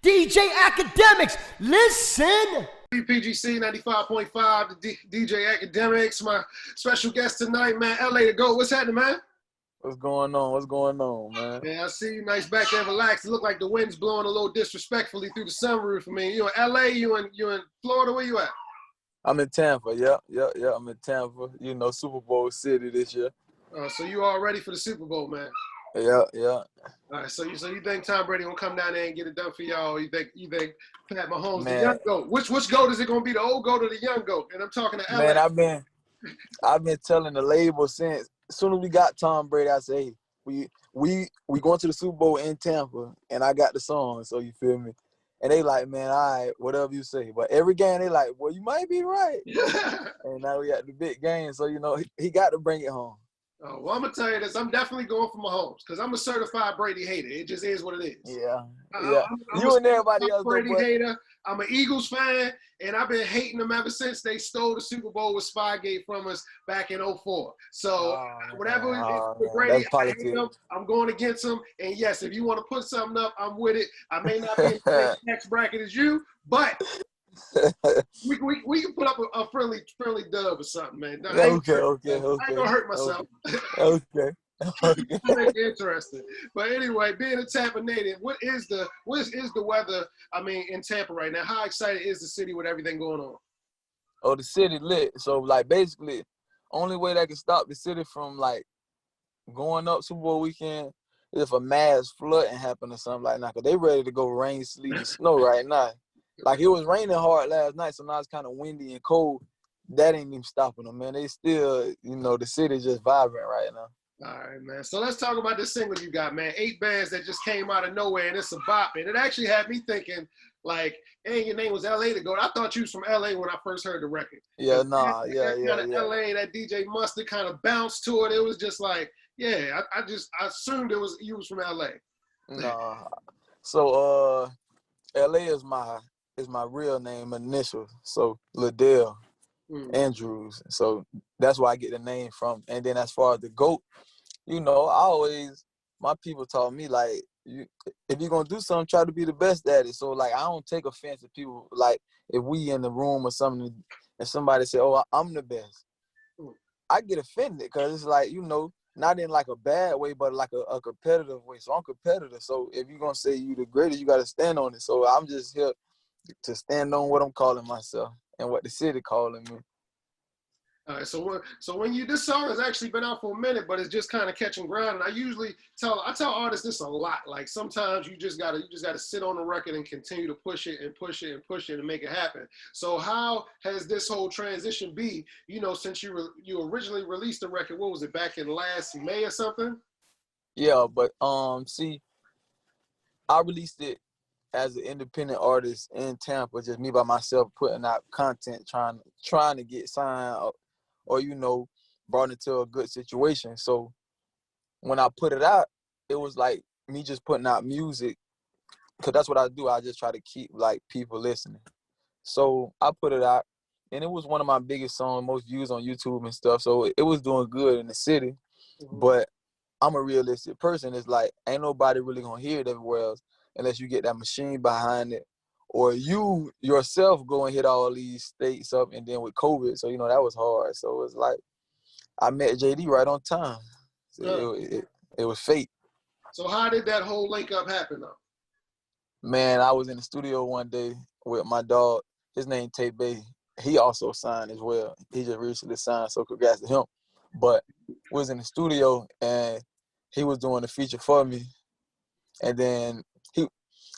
DJ Academics, listen! PGC 95.5, the DJ Academics, my special guest tonight, man. LA to go. What's happening, man? What's going on? What's going on, man? Yeah, I see you nice back there, relaxed. It look like the wind's blowing a little disrespectfully through the sunroof. I mean, you in LA, you in Florida, where you at? I'm in Tampa. Yeah. I'm in Tampa. You know, Super Bowl city this year. So you all ready for the Super Bowl, man? Yeah. All right, so you think Tom Brady gonna come down there and get it done for y'all? Or you think Pat Mahomes, Man. the young goat? Which goat is it gonna be, the old goat or the young goat? And I'm talking to LA. Man, I've been telling the label since as soon as we got Tom Brady, I say, hey, we going to the Super Bowl in Tampa, and I got the song, so you feel me? And they like, man, all right, whatever you say. But every game they like, well, you might be right. And now we got the big game, so you know he got to bring it home. Oh, well, I'm going to tell you this. I'm definitely going for Mahomes because I'm a certified Brady hater. It just is what it is. Yeah. I'm you and everybody else. Brady hater. I'm an Eagles fan, and I've been hating them ever since they stole the Super Bowl with Spygate from us back in #04. So whatever with Brady, I hate them. I'm going against them. And yes, if you want to put something up, I'm with it. I may not be in the next bracket as you, but we can put up a friendly dub or something, man. Okay. I ain't gonna hurt myself. Okay. Make it interesting. But anyway, being a Tampa native, what is the weather? I mean, in Tampa right now, how excited is the city with everything going on? Oh, the city lit. So like basically, only way that can stop the city from like going up Super Bowl weekend is if a mass flooding happen or something like that. Cause they ready to go rain, sleet, and snow right now. Like it was raining hard last night, so now it's kind of windy and cold. That ain't even stopping them, man. They still, the city just vibrant right now. All right, man. So let's talk about this single you got, man. 8 bands that just came out of nowhere, and it's a bop. And it actually had me thinking, like, hey, your name was LA to go. I thought you was from LA when I first heard the record. Yeah, Kind of LA, that DJ Mustard kind of bounced to it. It was just like, yeah, I assumed you was from LA. Nah. So LA is my real name, initial. So Liddell Andrews. So that's where I get the name from. And then as far as the GOAT, my people taught me, like, if you're going to do something, try to be the best at it. So, like, I don't take offense to people, like, if we in the room or something, and somebody say, oh, I'm the best. I get offended because it's like, not in, like, a bad way, but, like, a competitive way. So, I'm competitive. So, if you're going to say you the greatest, you got to stand on it. So, I'm just here to stand on what I'm calling myself and what the city calling me. All right, so when this song has actually been out for a minute, but it's just kind of catching ground. And I tell artists this a lot. Like sometimes you just gotta sit on the record and continue to push it and make it happen. So how has this whole transition be? Since you originally released the record, what was it, back in last May or something? Yeah, but see, I released it as an independent artist in Tampa, just me by myself putting out content, trying to get signed or brought into a good situation. So when I put it out, it was like me just putting out music, because that's what I do. I just try to keep like people listening. So I put it out, and it was one of my biggest songs, most views on YouTube and stuff. So it was doing good in the city. But I'm a realistic person. It's like ain't nobody really gonna hear it everywhere else unless you get that machine behind it, or you yourself go and hit all these states up. And then with COVID, so that was hard. So it's like I met JD right on time. So it was fate. So how did that whole link up happen though? Man, I was in the studio one day with my dog. His name Tate Bay. He also signed as well. He just recently signed, so congrats to him. But was in the studio and he was doing the feature for me. And then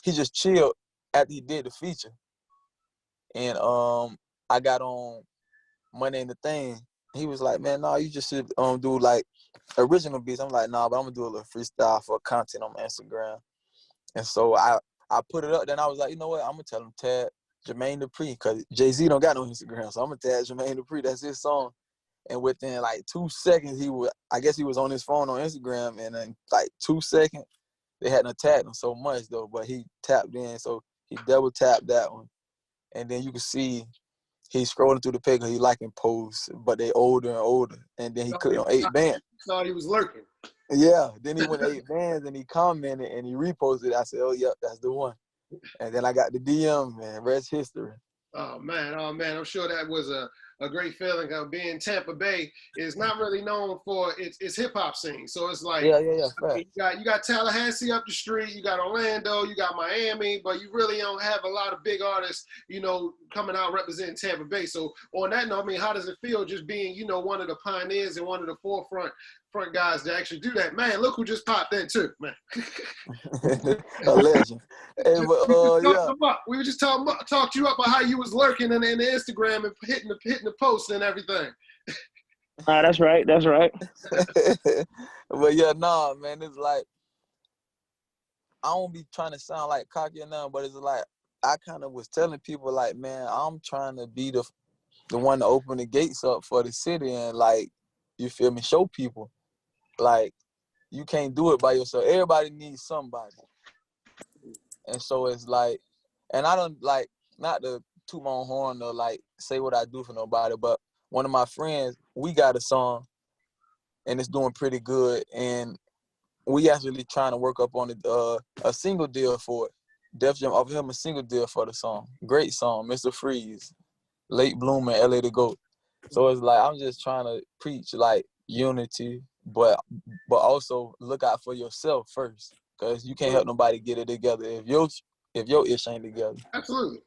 he just chilled after he did the feature. And I got on Monday in the Thing. He was like, man, no, you just should do like original beats. I'm like, nah, but I'm gonna do a little freestyle for content on Instagram. And so I put it up. Then I was like, you know what? I'm gonna tell him tag Jermaine Dupri, because Jay-Z don't got no Instagram. So I'm gonna tag Jermaine Dupri. That's his song. And within like 2 seconds, he was on his phone on Instagram, and in like 2 seconds, they hadn't tagged him so much though, but he tapped in, so he double tapped that one. And then you can see he's scrolling through the page because he liking posts, but they older and older. And then he clicked on 8 bands. Thought he was lurking. Yeah. Then he went 8 bands and he commented and he reposted it. I said, oh, yep, that's the one. And then I got the DM, man. Rest history. Oh man, I'm sure that was a great feeling. Being Tampa Bay is not really known for its hip hop scene. So it's like Yeah. I mean, you got Tallahassee up the street, you got Orlando, you got Miami, but you really don't have a lot of big artists, coming out representing Tampa Bay. So on that note, I mean, how does it feel just being, one of the pioneers and one of the forefront guys to actually do that? Man, look who just popped in too, man. A legend. Hey, but, we were just talked you up about how you was lurking in the Instagram and hitting the post and everything. That's right. But yeah, nah, man, it's like I don't be trying to sound like cocky or nothing, but it's like I kind of was telling people like, man, I'm trying to be the one to open the gates up for the city and like, you feel me, show people like you can't do it by yourself. Everybody needs somebody. And so it's like, and I don't like, not to toot my own horn or like say what I do for nobody, but one of my friends, we got a song and it's doing pretty good. And we actually trying to work up on a single deal for it. Def Jam offered him a single deal for the song. Great song, Mr. Freeze, Late Bloomer, LA to Go. So it's like, I'm just trying to preach like unity, but also look out for yourself first. Cause you can't help nobody get it together if your ish ain't together. Absolutely.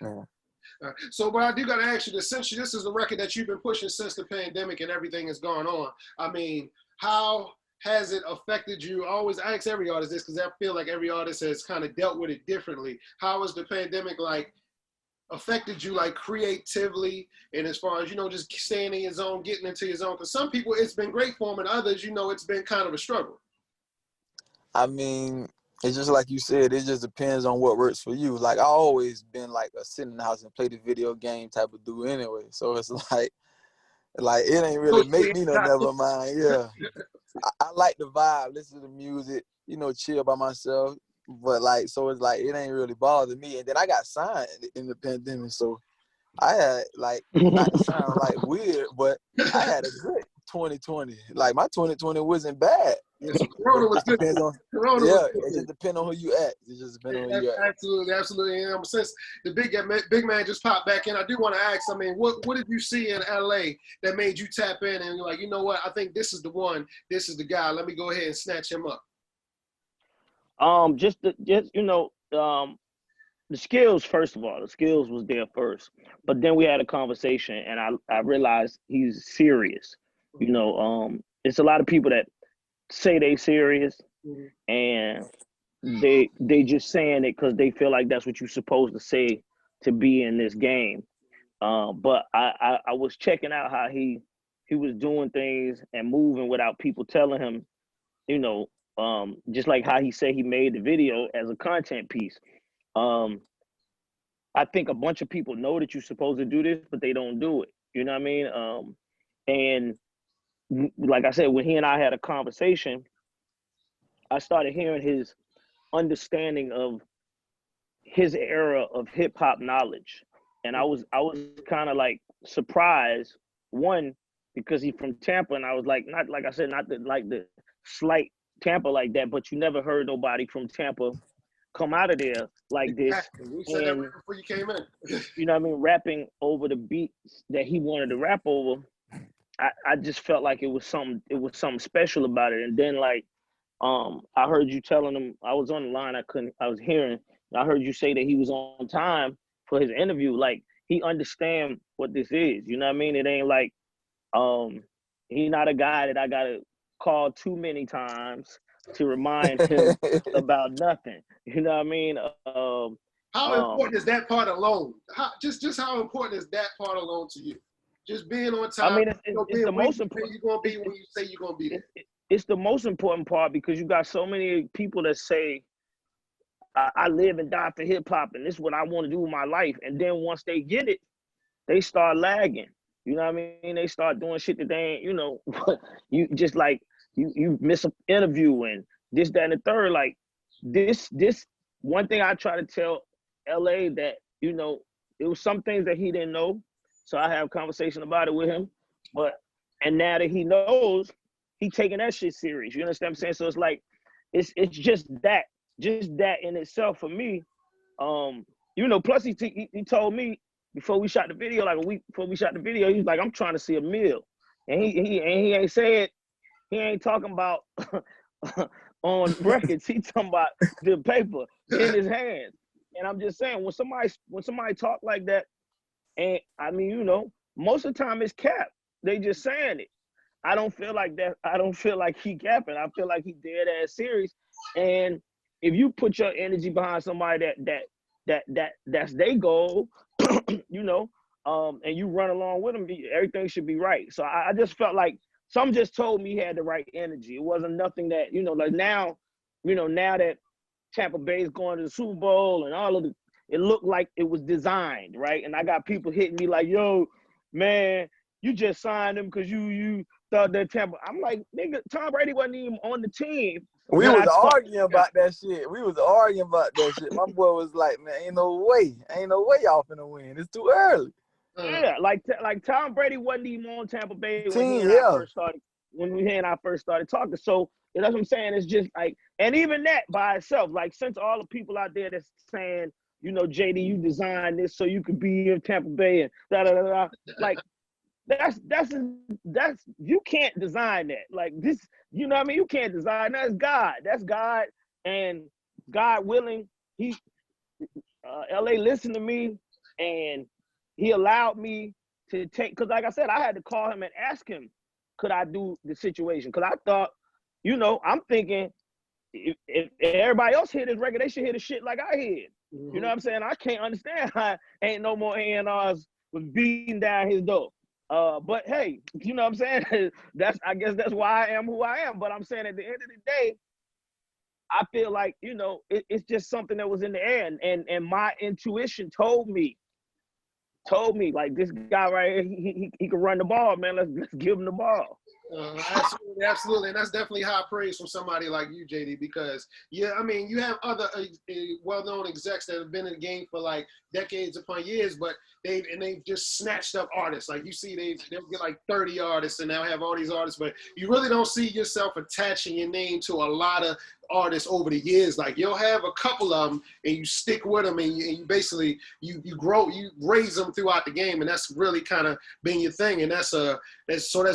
Yeah. So, but I do got to ask you this: since this is the record that you've been pushing since the pandemic and everything has gone on, I mean, how has it affected you? I always ask every artist this because I feel like every artist has kind of dealt with it differently. How has the pandemic like affected you, like creatively, and as far as just staying in your zone, getting into your zone? Because some people it's been great for them, and others, it's been kind of a struggle. I mean, it's just like you said, it just depends on what works for you. Like I always been like a sit in the house and play the video game type of dude anyway. So it's like it ain't really make me no never mind. Yeah. I like the vibe, listen to the music, chill by myself. But so it's like it ain't really bothered me. And then I got signed in the pandemic, so I had not to sound like weird, but I had a good 2020. Like my 2020 wasn't bad. Yeah, so Corona was good. It just depends on who you at. It just depends on who you at. Absolutely. And since the big man just popped back in, I do want to ask. I mean, what did you see in LA that made you tap in and you're like, you know what? I think this is the one. This is the guy. Let me go ahead and snatch him up. The skills, first of all, the skills was there first, but then we had a conversation and I realized he's serious. It's a lot of people that say they serious and they just saying it because they feel like that's what you're supposed to say to be in this game. But I was checking out how he was doing things and moving without people telling him, just like how he said he made the video as a content piece. I think a bunch of people know that you're supposed to do this, but they don't do it. You know what I mean? And like I said, when he and I had a conversation, I started hearing his understanding of his era of hip hop knowledge. And I was kind of like surprised, one, because he's from Tampa, and I was like, not like I said, not the slight Tampa like that, but you never heard nobody from Tampa come out of there like this. We said that right before you came in. You know what I mean? Rapping over the beats that he wanted to rap over. I just felt like it was something special about it. And then I heard you telling him, I was on the line, I was hearing, I heard you say that he was on time for his interview. Like he understand what this is. You know what I mean? It ain't like he not a guy that I gotta call too many times to remind him about nothing. You know what I mean? How important is that part alone? Just how important is that part alone to you? Just being on time. I mean, it's the most important. You're gonna be when you say you're gonna be there. It's the most important part because you got so many people that say, I live and die for hip hop and this is what I want to do with my life. And then once they get it, they start lagging. You know what I mean? They start doing shit that they ain't, you just like, you miss an interview and this, that, and the third. Like this one thing I try to tell LA that, it was some things that he didn't know. So I have a conversation about it with him. And now that he knows, he taking that shit serious. You understand what I'm saying? So it's like, it's just that in itself for me You know, plus he told me before we shot the video, like a week before we shot the video, he was like, I'm trying to see a meal. And he ain't said, he ain't talking about on records. He talking about the paper in his hands. And I'm just saying, when somebody talk like that, and I mean, you know, most of the time it's cap. They just saying it. I don't feel like that. I don't feel like he capping. I feel like he dead ass serious. And if you put your energy behind somebody that's their goal, you know, and you run along with them, everything should be right. So I just felt like some just told me he had the right energy. It wasn't nothing that, you know, like now, you know, now that Tampa Bay is going to the Super Bowl and all of the, it looked like it was designed, right? And I got people hitting me like, yo, man, you just signed him because you thought that Tampa. I'm like, nigga, Tom Brady wasn't even on the team. We was arguing about that shit. My boy was like, man, ain't no way y'all finna win. It's too early. Yeah, like Tom Brady wasn't even on Tampa Bay when he and I first started talking. So that's what I'm saying. It's just like, and even that by itself, like since all the people out there that's saying, you know, JD, you designed this so you could be in Tampa Bay and da da da da. Like that's you can't design that. Like this, you know what I mean? You can't design that. That's God. That's God, and God willing, he LA listened to me and he allowed me to take, because like I said, I had to call him and ask him, could I do the situation? Because I thought, you know, I'm thinking if everybody else hit his record, they should hit the shit like I hit. Mm-hmm. You know what I'm saying? I can't understand how ain't no more A&Rs was beating down his door. But hey, you know what I'm saying? I guess that's why I am who I am. But I'm saying at the end of the day, I feel like, you know, it's just something that was in the air, and my intuition told me like, this guy right here, he can run the ball, man. Let's give him the ball. Absolutely, and that's definitely high praise from somebody like you, JD, because yeah, I mean, you have other well-known execs that have been in the game for like decades upon years, but they've just snatched up artists. Like you see, they'll get like 30 artists and now have all these artists, but you really don't see yourself attaching your name to a lot of artists over the years. Like you'll have a couple of them and you stick with them, and you basically you raise them throughout the game, and that's really kind of been your thing. And that's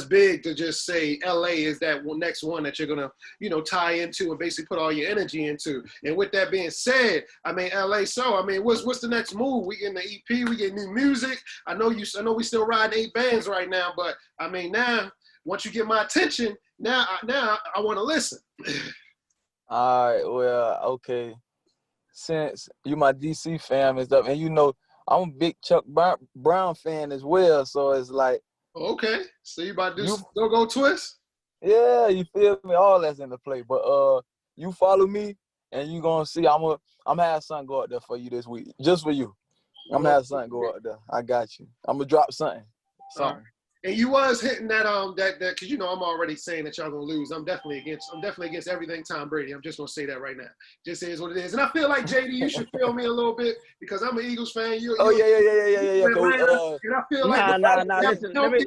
big to just say LA is that next one that you're gonna, you know, tie into and basically put all your energy into. And with that being said, I mean, LA. So I mean, what's the next move? We getting the EP, we get new music. I know we still riding 8 bands right now, but I mean, now once you get my attention, now I want to listen. All right, well, okay. Since you my DC fam and stuff, and you know I'm a big Chuck Brown fan as well, so it's like, okay, so you about to do go twist? Yeah, you feel me? All that's in the play, but you follow me, and you gonna see I'm have something go out there for you this week, just for you. I'm gonna have something go out there. I got you. I'm gonna drop something. And you was hitting that because you know I'm already saying that y'all gonna lose. I'm definitely against everything Tom Brady. I'm just gonna say that right now. Just is what it is. And I feel like JD, you should feel me a little bit because I'm an Eagles fan. Yeah. And I feel like listen, let me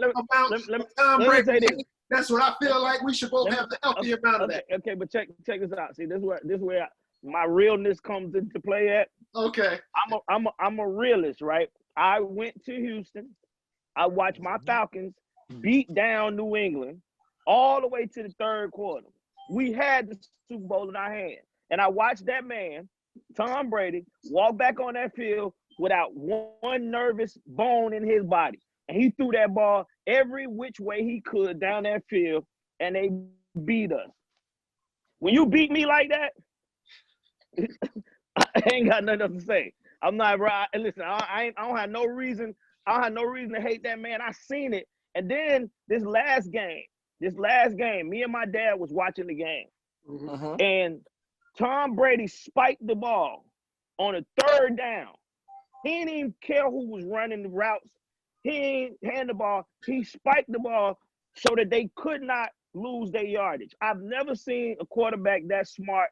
say this. That's what I feel like. We should both have the healthy amount of that. Okay, but check this out. See, this is where my realness comes into play at. Okay. I'm a realist, right? I went to Houston. I watched my Falcons beat down New England all the way to the third quarter. We had the Super Bowl in our hand. And I watched that man, Tom Brady, walk back on that field without one nervous bone in his body. And he threw that ball every which way he could down that field, and they beat us. When you beat me like that, I ain't got nothing else to say. I'm not right. Listen, I don't have no reason. I don't have no reason to hate that man. I seen it. And then this last game, me and my dad was watching the game. Mm-hmm. And Tom Brady spiked the ball on a third down. He didn't even care who was running the routes. He didn't hand the ball. He spiked the ball so that they could not lose their yardage. I've never seen a quarterback that smart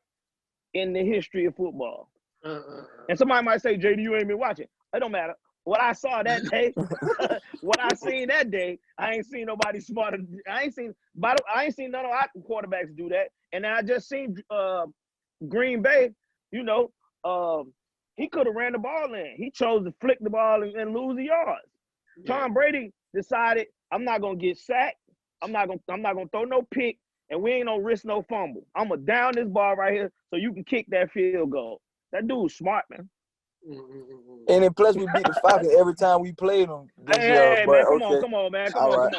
in the history of football. And somebody might say, JD, you ain't been watching. It don't matter. What I saw that day, what I seen that day, I ain't seen nobody smarter. I ain't seen none of our quarterbacks do that. And I just seen Green Bay, you know, he could have ran the ball in. He chose to flick the ball and lose the yards. Yeah. Tom Brady decided, I'm not gonna get sacked. I'm not gonna throw no pick, and we ain't gonna risk no fumble. I'm gonna down this ball right here so you can kick that field goal. That dude's smart, man. And then plus we beat the Falcons every time we played them this year. Hey, But man, okay. come on, man. All right.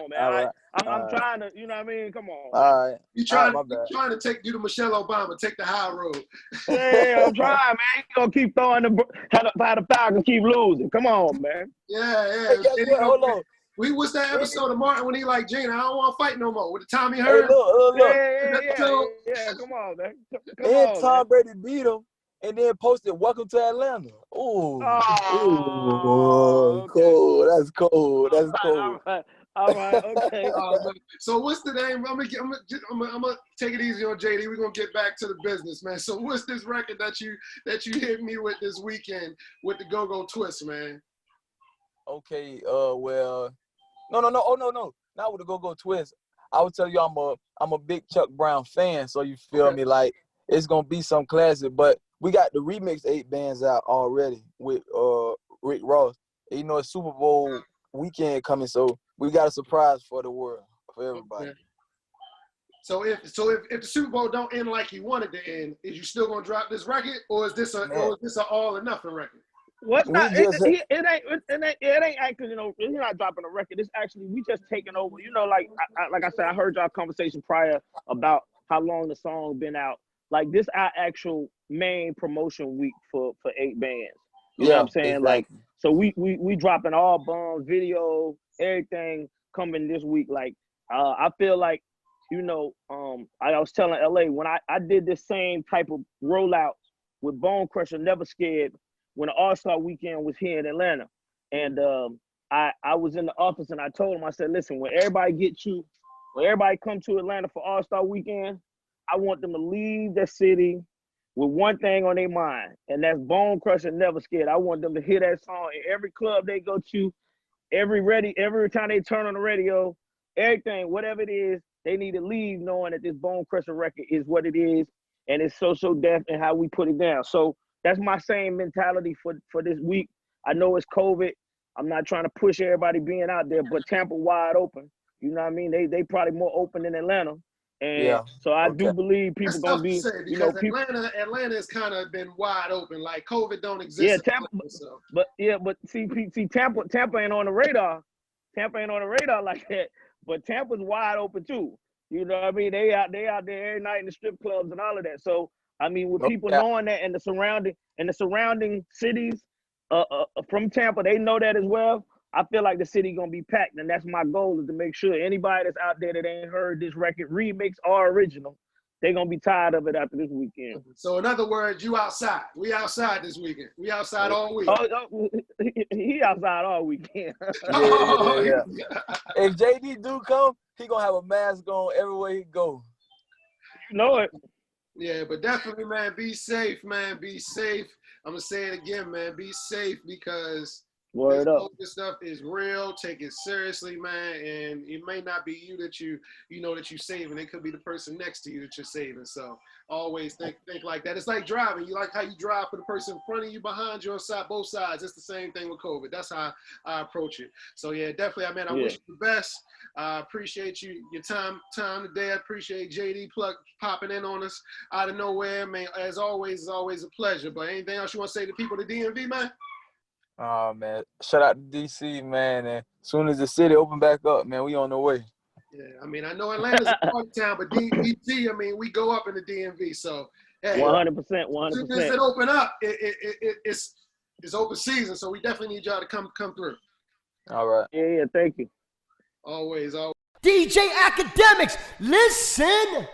I'm trying to, you know what I mean? Come on. All right. You trying to take you to Michelle Obama, take the high road. Yeah, I'm trying, man. You gonna keep throwing how the Falcons keep losing. Come on, man. Yeah. Hey, guess what? Hold on. What's that episode of Martin when he like, Gina, I don't want to fight no more with the Tommy Hey, Hearn? look. Yeah, come on, man. And Tom Brady beat him and then posted "Welcome to Atlanta." Ooh, okay. cold. That's cold. That's cold. All right, okay. So what's the name? I'm gonna take it easy on JD. We're gonna get back to the business, man. So what's this record that you hit me with this weekend with the Go-Go Twist, man? Okay. Well, no. Oh no. Not with the Go-Go Twist. I would tell you I'm a big Chuck Brown fan, so you feel me? Like it's gonna be some classic. But we got the remix 8 bands out already with Rick Ross. And, you know, it's Super Bowl weekend coming, so we got a surprise for the world, for everybody. Okay. So if the Super Bowl don't end like you wanted to end, is you still gonna drop this record, or is this an all or nothing record? What's not? It ain't actually, you know, he's not dropping a record. It's actually we just taking over. You know, like I said, I heard y'all conversation prior about how long the song been out. Like this, our actual main promotion week for 8 bands. You know what I'm saying? Exactly. Like, so we dropping all bombs, video, everything coming this week. Like, I feel like, you know, I was telling LA when I did this same type of rollout with Bone Crusher, Never Scared, when the All-Star weekend was here in Atlanta. And I was in the office and I told him, I said, listen, when everybody come to Atlanta for All-Star weekend, I want them to leave the city with one thing on their mind, and that's Bone Crusher, Never Scared. I want them to hear that song in every club they go to, every time they turn on the radio, everything, whatever it is, they need to leave knowing that this Bone Crusher record is what it is, and it's so deaf and how we put it down. So that's my same mentality for this week. I know it's COVID. I'm not trying to push everybody being out there, but Tampa wide open. You know what I mean? They probably more open than Atlanta. And so I do believe people gonna be, you know, people. Atlanta has kind of been wide open, like COVID don't exist. Yeah, Tampa, but see, Tampa ain't on the radar. Tampa ain't on the radar like that. But Tampa's wide open too. You know what I mean? They out there every night in the strip clubs and all of that. So I mean, with people knowing that and the surrounding cities from Tampa, they know that as well. I feel like the city gonna be packed, and that's my goal, is to make sure anybody that's out there that ain't heard this record, remix or original, they gonna be tired of it after this weekend. So in other words, you outside. We outside this weekend. We outside all week. He outside all weekend. Yeah. If JD do come, he gonna have a mask on everywhere he go. You know it. Yeah, but definitely, man, be safe, man. Be safe. I'm gonna say it again, man. Be safe, because this stuff is real. Take it seriously, man. And it may not be you that you know that you're saving. It could be the person next to you that you're saving. So always think like that. It's like driving. You like how you drive for the person in front of you, behind you, on side, both sides. It's the same thing with COVID. That's how I approach it. So yeah, definitely, I wish you the best. I appreciate your time today. I appreciate JD popping in on us out of nowhere, man. As always, it's always a pleasure. But anything else you want to say to people at the DMV, man? Oh, man. Shout out to DC, man. And as soon as the city open back up, man, we on the way. Yeah, I mean, I know Atlanta's a party town, but DC, I mean, we go up in the DMV. So, hey, 100%. As soon as it open up, it's open season. So we definitely need y'all to come through. All right. Yeah, thank you. Always. DJ Academics, listen.